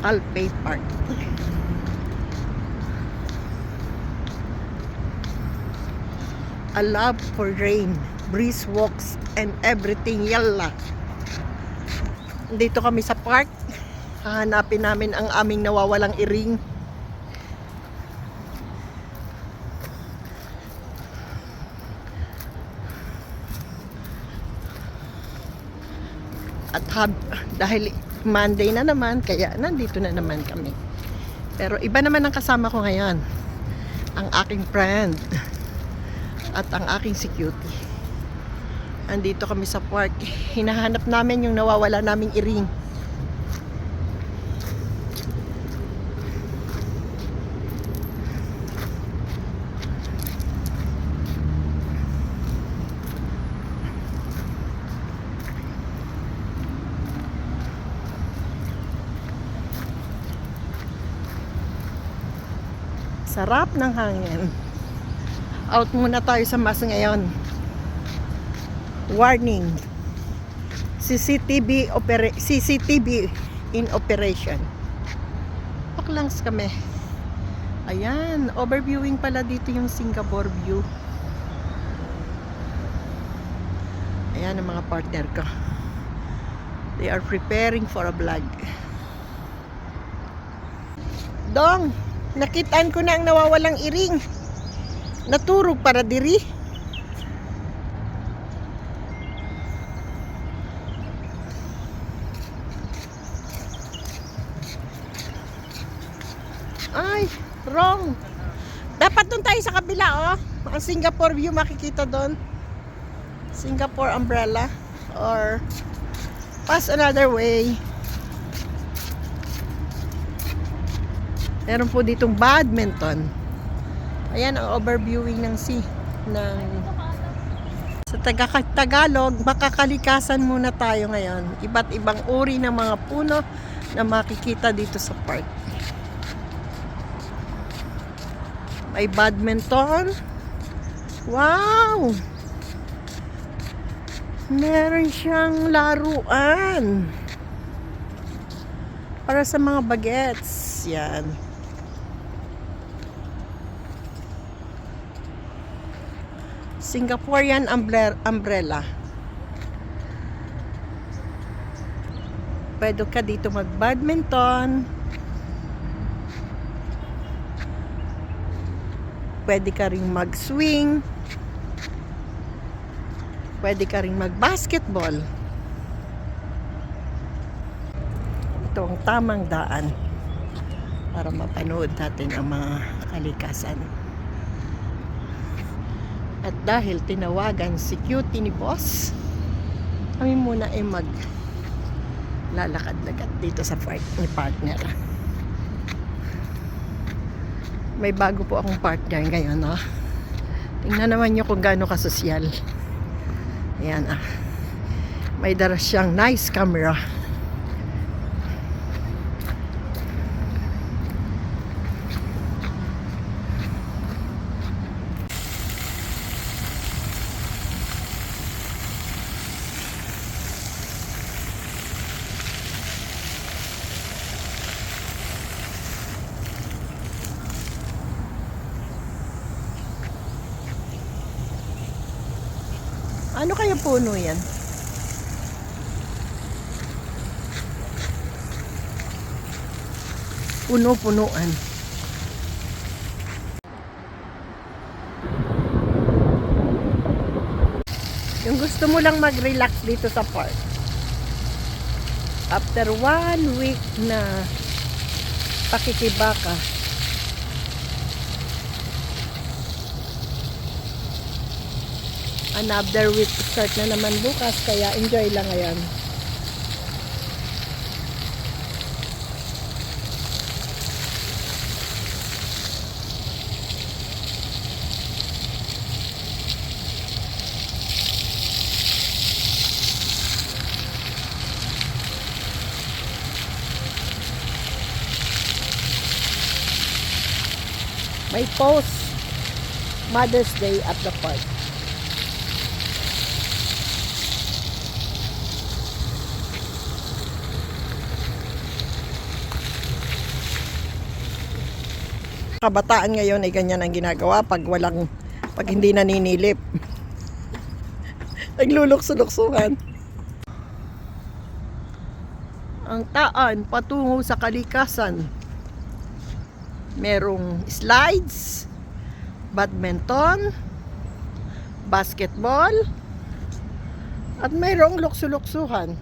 Alpay Park. A love for rain, breeze walks, and everything. Yalla. Dito kami sa park. Hahanapin namin ang aming nawawalang iring. At dahil Monday na naman, kaya nandito na naman kami. Pero iba naman ang kasama ko ngayon. Ang aking friend at ang aking security. Andito kami sa park. Hinahanap namin yung nawawala naming iring. Sarap ng hangin. Out muna tayo sa mas ngayon. Warning. CCTV in operation. Paklangs kami. Ayan, overviewing pala dito yung Singapore view. Ayan ang mga partner ko. They are preparing for a vlog. Dong, nakitaan ko na ang nawawalang iring. Naturog para diri. Ay, wrong. Dapat doon tayo sa kabila, oh. Ang Singapore view makikita doon. Singapore umbrella. Or pass another way. Meron po ditong badminton. Ayan ang overviewing ng sea. Sa Tagalog, makakalikasan muna tayo ngayon. Iba't ibang uri ng mga puno na makikita dito sa park. May badminton. Wow! Meron siyang laruan para sa mga bagets. Yan. Singaporean umbrella. Pwede ka dito mag-badminton. Pwede ka ring mag-swing. Pwede ka ring mag-basketball. Ito ang tamang daan para mapanood natin ang mga kalikasan. At dahil tinawagan si cutie ni boss, kami muna ay lalakad-lakad dito sa park ni partner. May bago po akong partner ngayon, no? Tingnan naman nyo kung gaano kasosyal. Ayan, ah. May dala siyang nice camera. Ano kaya puno yan? Puno-punuan. Yung gusto mo lang mag-relax dito sa park. After 1 week na pakikibaka, another week start na naman bukas, kaya enjoy lang ngayon. May post Mother's Day at the park. Kabataan ngayon ay ganyan ang ginagawa pag hindi naninilip. Naglulukso-luksuhan. Ang taan patungo sa kalikasan. Merong slides, badminton, basketball, at mayroong lukso-luksuhan.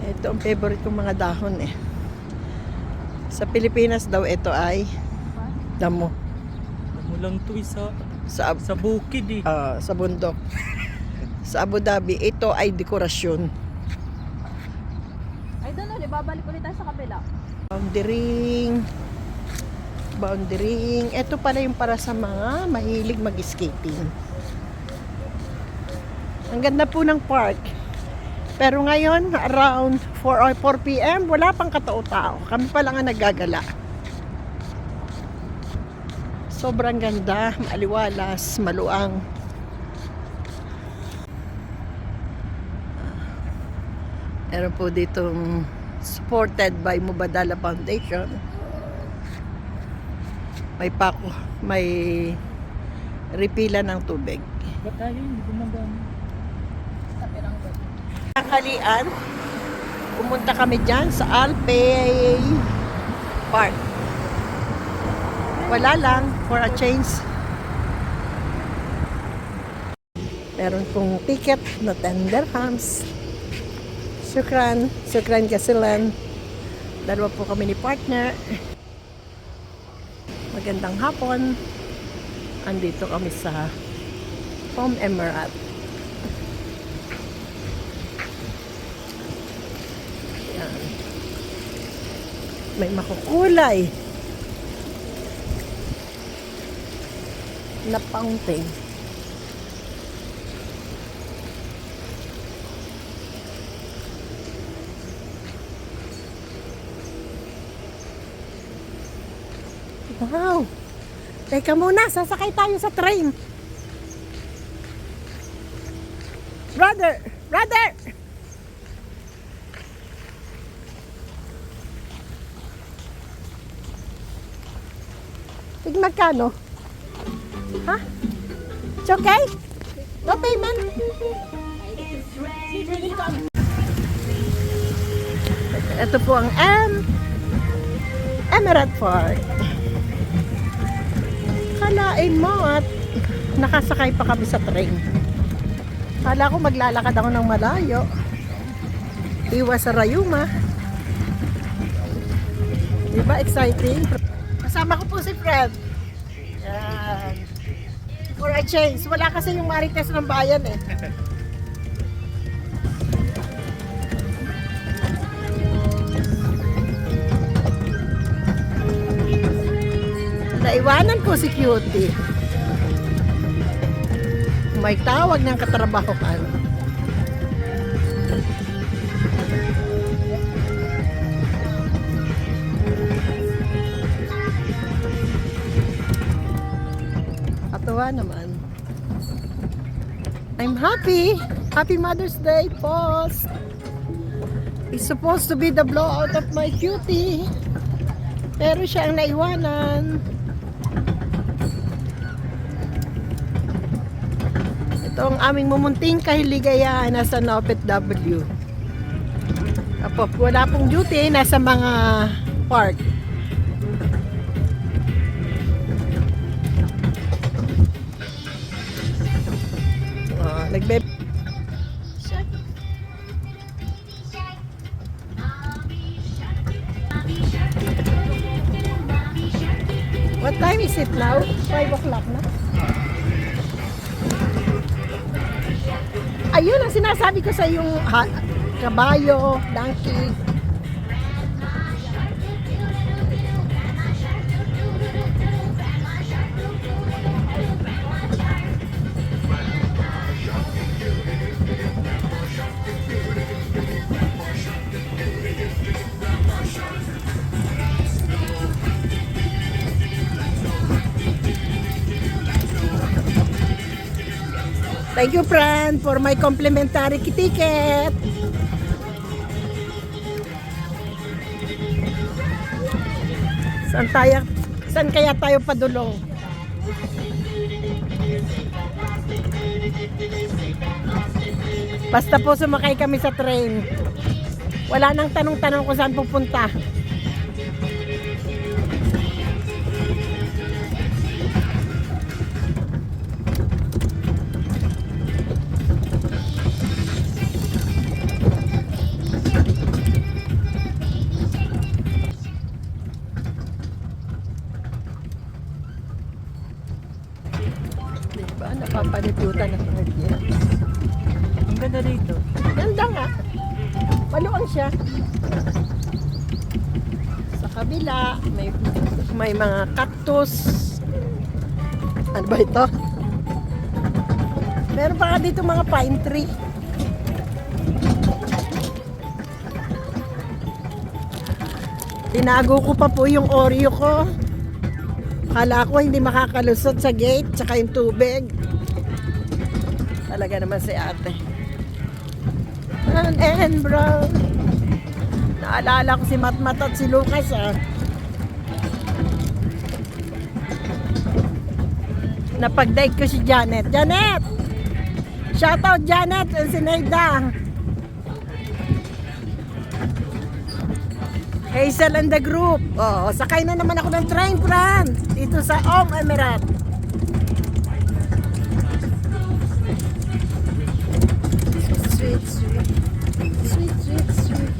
Ito ang favorite kong mga dahon eh. Sa Pilipinas daw ito ay damo. Damo lang to sa bukid eh. Sa bundok. Sa Abu Dhabi, ito ay dekorasyon. Ay, doon ulit. Babalik ulit tayo sa kabila. Boundary. Ito pala yung para sa mga mahilig mag-skating. Ang ganda po ng park. Pero ngayon, around 4 p.m., wala pang katao-tao. Kami pa lang ang naggagala. Sobrang ganda, maaliwalas, maluang. Meron po ditong supported by Mubadala Foundation. May repila ng tubig. Ba't tayo hindi gumagana? Kalian, pumunta kami dyan sa Alpay Park. Wala lang, for a change. Meron pong ticket na 10 dirhams. Shukran kasilan. Dalawa po kami ni partner. Magandang hapon. Andito kami sa Home Emirate. Yan. May makukulay na fountain. Wow! Teka muna, sasakay tayo sa train. Brother! Tig magkano? Ha? It's okay? No payment? Ito po ang Emirate Park. Kalain mo at nakasakay pa kami sa train. Kala ko maglalakad ako ng malayo. Iwas sa Rayuma. Diba exciting? Kasama ko po si Fred. Yan. For a change. Wala kasi yung Marites ng bayan eh. Naiwanan ko si Cutie. May tawag ng katrabahoan. Katawa naman. I'm happy. Happy Mother's Day, boss. It's supposed to be the blowout of my Cutie. Pero siya ang naiwanan. Ito ang aming mumunting kahiligayahan nasa OFW. Wala pong duty, nasa mga park. What time is it now? 5 o'clock na? Ayun ang sinasabi ko sa yung kabayo, donkey. Thank you, Fran, for my complimentary ticket. Saan kaya tayo padulong? Basta po sumakay kami sa train. Wala nang tanong-tanong kung saan pupunta. Diba? Napapalibutan ng audience. Ang ganda dito. Ganda nga. Maluwang siya. Sa kabila, may mga cactus. Ano ba ito? Meron pa nga dito mga pine tree. Tinago ko pa po yung Oreo ko. Akala ko hindi makakalusot sa gate tsaka yung tubig. Talaga naman si ate. And bro, naalala ko si Matmat at si Lucas Napag-date ko si Janet. Janet! Shoutout Janet and si Neida. Hazel and the group. Oh, sakay na naman ako ng train, friend. Dito sa Emirat. Sweet, sweet. Sweet, sweet, sweet.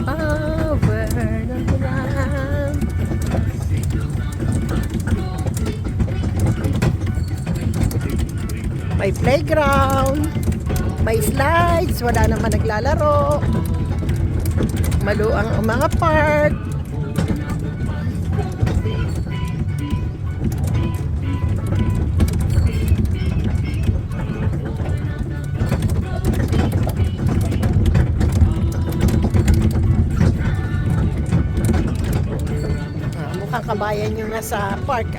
Over the land. May playground. May slides. Wala naman naglalaro. Maluang ang mga park. Mukhang kabayan yung nasa park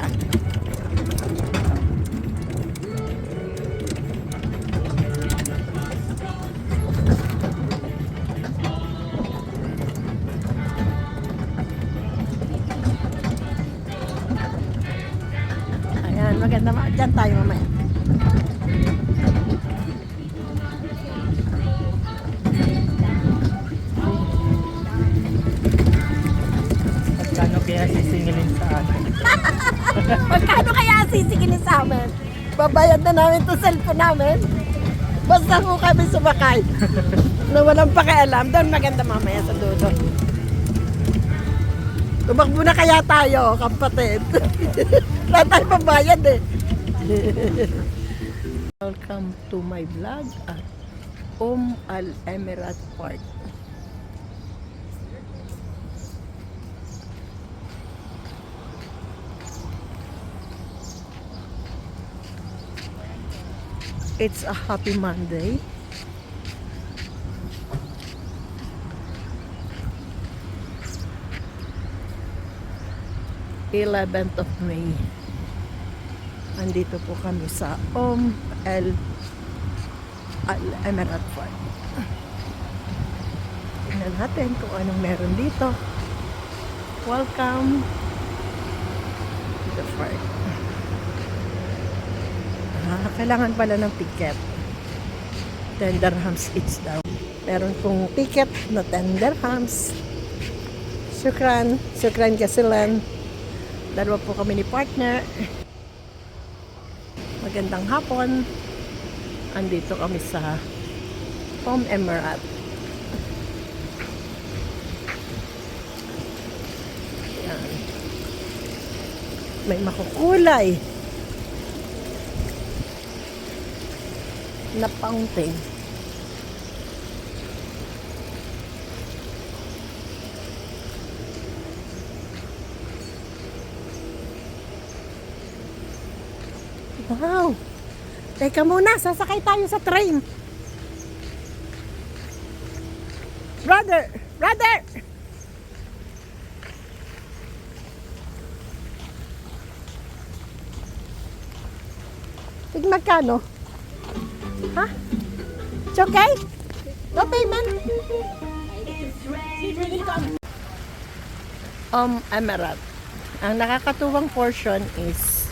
Ayan, maganda. Diyan tayo mamaya. Magkano kaya sisingilin sa atin? Magkano kaya sisigilin sa amin? Babayad na namin to cellphone namin. Basta kung kami sumakay. Na walang pakialam. Doon maganda mamaya sa dulo. Tumakbo na kaya tayo, kapatid. Wala tayo pabayad Welcome to my vlog at Al Emirat Park. It's a happy Monday. th of May. Andito po kami sa Al Emirat Park. Tingnan natin kung anong meron dito. Welcome to the park. Kailangan pala ng ticket. 10 dirhams each daw. Meron pong ticket na 10 dirhams. Shukran. Shukran kasilan. Dalawa po kami ni partner. Magandang hapon. Andito kami sa Emirat. Yan. May makukulay na fountain. Wow! Teka muna, sasakay tayo sa train. Brother! Brother! Tig magkano? Ha? It's okay? No payment? Emerald. Ang nakakatuwang portion is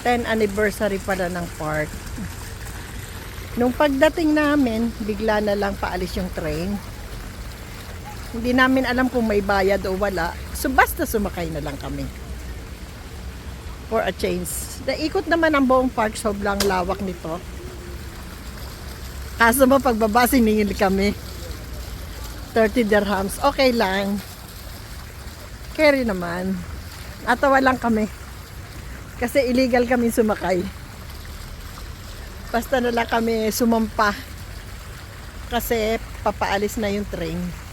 10th anniversary pala ng park. Nung pagdating namin, bigla na lang paalis yung train. Hindi namin alam kung may bayad o wala. So basta sumakay na lang kami. For a change. Naikot naman ang buong park, sobrang lawak nito. Kaso mo pagbaba siningil kami. 30 dirhams. Okay lang. Carry naman. Natawa lang kami. Kasi illegal kami sumakay. Basta na lang kami sumampa. Kasi papaalis na yung train.